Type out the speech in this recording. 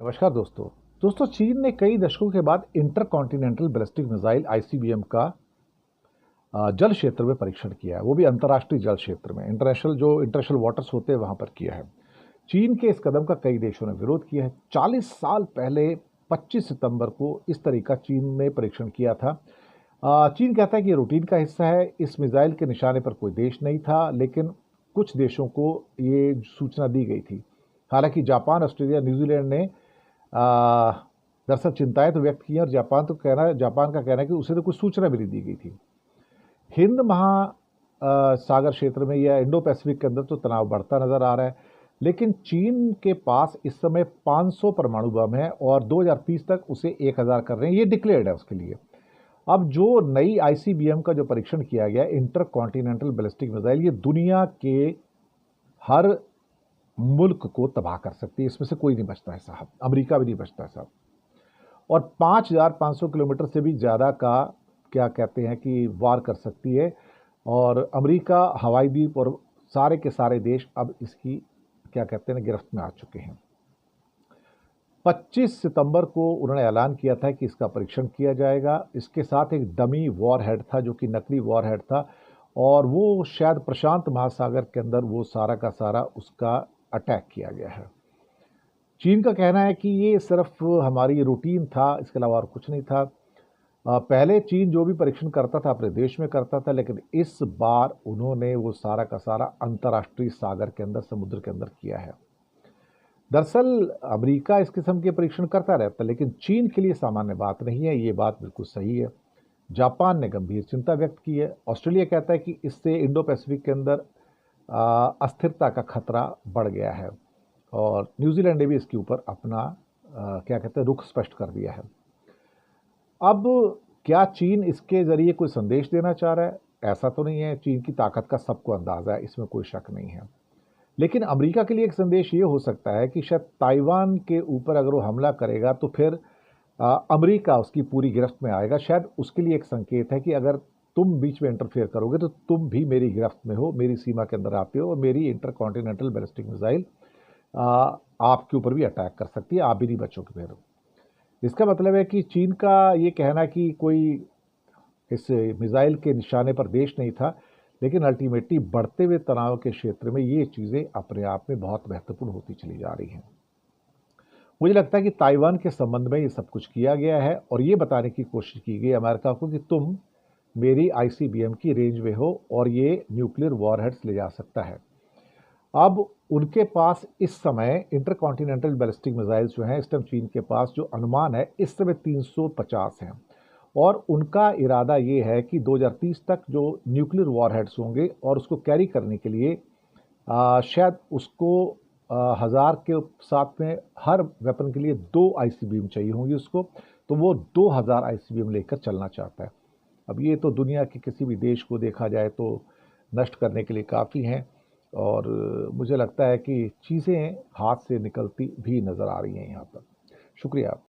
नमस्कार दोस्तों। चीन ने कई दशकों के बाद इंटरकॉन्टिनेंटल बैलिस्टिक मिसाइल आईसीबीएम का जल क्षेत्र में परीक्षण किया है, वो भी अंतर्राष्ट्रीय जल क्षेत्र में। इंटरनेशनल वाटर्स होते हैं वहां पर किया है। चीन के इस कदम का कई देशों ने विरोध किया है। 40 साल पहले 25 सितंबर को इस तरह का चीन ने परीक्षण किया था। चीन कहता है कि ये रूटीन का हिस्सा है। इस मिसाइल के निशाने पर कोई देश नहीं था, लेकिन कुछ देशों को ये सूचना दी गई थी। हालांकि जापान, ऑस्ट्रेलिया, न्यूजीलैंड ने दरअसल चिंताएं तो व्यक्त की हैं, और जापान का कहना है कि उसे तो कुछ सूचना भी नहीं दी गई थी। हिंद सागर क्षेत्र में या इंडो पैसिफिक के अंदर तो तनाव बढ़ता नजर आ रहा है, लेकिन चीन के पास इस समय 500 परमाणु बम है और 2030 तक उसे 1000 कर रहे हैं। ये डिक्लेयर्ड है उसके लिए। अब जो नई आईसीबीएम का जो परीक्षण किया गया, इंटर कॉन्टिनेंटल बैलिस्टिक मिसाइल, ये दुनिया के हर मुल्क को तबाह कर सकती है। इसमें से कोई नहीं बचता है साहब, अमेरिका भी नहीं बचता है साहब। और 5500 किलोमीटर से भी ज़्यादा का क्या कहते हैं कि वार कर सकती है। और अमेरिका, हवाई द्वीप और सारे के सारे देश अब इसकी क्या कहते हैं गिरफ्त में आ चुके हैं। 25 सितंबर को उन्होंने ऐलान किया था कि इसका परीक्षण किया जाएगा। इसके साथ एक डमी वॉर हेड था, जो कि नकली वॉर हेड था, और वो शायद प्रशांत महासागर के अंदर वो सारा का सारा उसका अटैक किया गया है। चीन का कहना है कि ये सिर्फ हमारी रूटीन था, इसके अलावा और कुछ नहीं था। पहले चीन जो भी परीक्षण करता था अपने देश में करता था, लेकिन इस बार उन्होंने वो सारा का सारा अंतर्राष्ट्रीय सागर के अंदर, समुद्र के अंदर किया है। दरअसल अमेरिका इस किस्म के परीक्षण करता रहता है, लेकिन चीन के लिए सामान्य बात नहीं है। ये बात बिल्कुल सही है। जापान ने गंभीर चिंता व्यक्त की है। ऑस्ट्रेलिया कहता है कि इससे इंडो पैसिफिक के अंदर अस्थिरता का खतरा बढ़ गया है, और न्यूजीलैंड ने भी इसके ऊपर अपना क्या कहते हैं रुख स्पष्ट कर दिया है। अब क्या चीन इसके जरिए कोई संदेश देना चाह रहा है? ऐसा तो नहीं है। चीन की ताकत का सबको अंदाजा है, इसमें कोई शक नहीं है। लेकिन अमेरिका के लिए एक संदेश ये हो सकता है कि शायद ताइवान के ऊपर अगर वो हमला करेगा तो फिर अमेरिका उसकी पूरी गिरफ्त में आएगा। शायद उसके लिए एक संकेत है कि अगर तुम बीच में इंटरफेयर करोगे तो तुम भी मेरी गिरफ्त में हो, मेरी सीमा के अंदर आते हो, और मेरी इंटरकॉन्टिनेंटल बैलिस्टिक मिसाइल आपके ऊपर भी अटैक कर सकती है, आप भी नहीं बचोगे फिर। इसका मतलब है कि चीन का ये कहना कि कोई इस मिसाइल के निशाने पर देश नहीं था, लेकिन अल्टीमेटली बढ़ते हुए तनाव के क्षेत्र में ये चीज़ें अपने आप में बहुत महत्वपूर्ण होती चली जा रही हैं। मुझे लगता है कि ताइवान के संबंध में ये सब कुछ किया गया है, और ये बताने की कोशिश की गई अमेरिका को कि तुम मेरी आईसीबीएम की रेंज में हो और ये न्यूक्लियर वॉरहेड्स ले जा सकता है। अब उनके पास इस समय इंटरकॉन्टिनेंटल बैलिस्टिक मिसाइल्स जो हैं, इस टाइम चीन के पास जो अनुमान है इस समय 350 हैं, और उनका इरादा ये है कि 2030 तक जो न्यूक्लियर वॉरहेड्स होंगे और उसको कैरी करने के लिए शायद उसको 1000 के साथ में हर वेपन के लिए 2 आईसीबीएम चाहिए होंगी उसको, तो वो 2000 आईसीबीएम लेकर चलना चाहता है। अब ये तो दुनिया के किसी भी देश को देखा जाए तो नष्ट करने के लिए काफ़ी हैं, और मुझे लगता है कि चीज़ें हाथ से निकलती भी नज़र आ रही हैं यहाँ पर। शुक्रिया।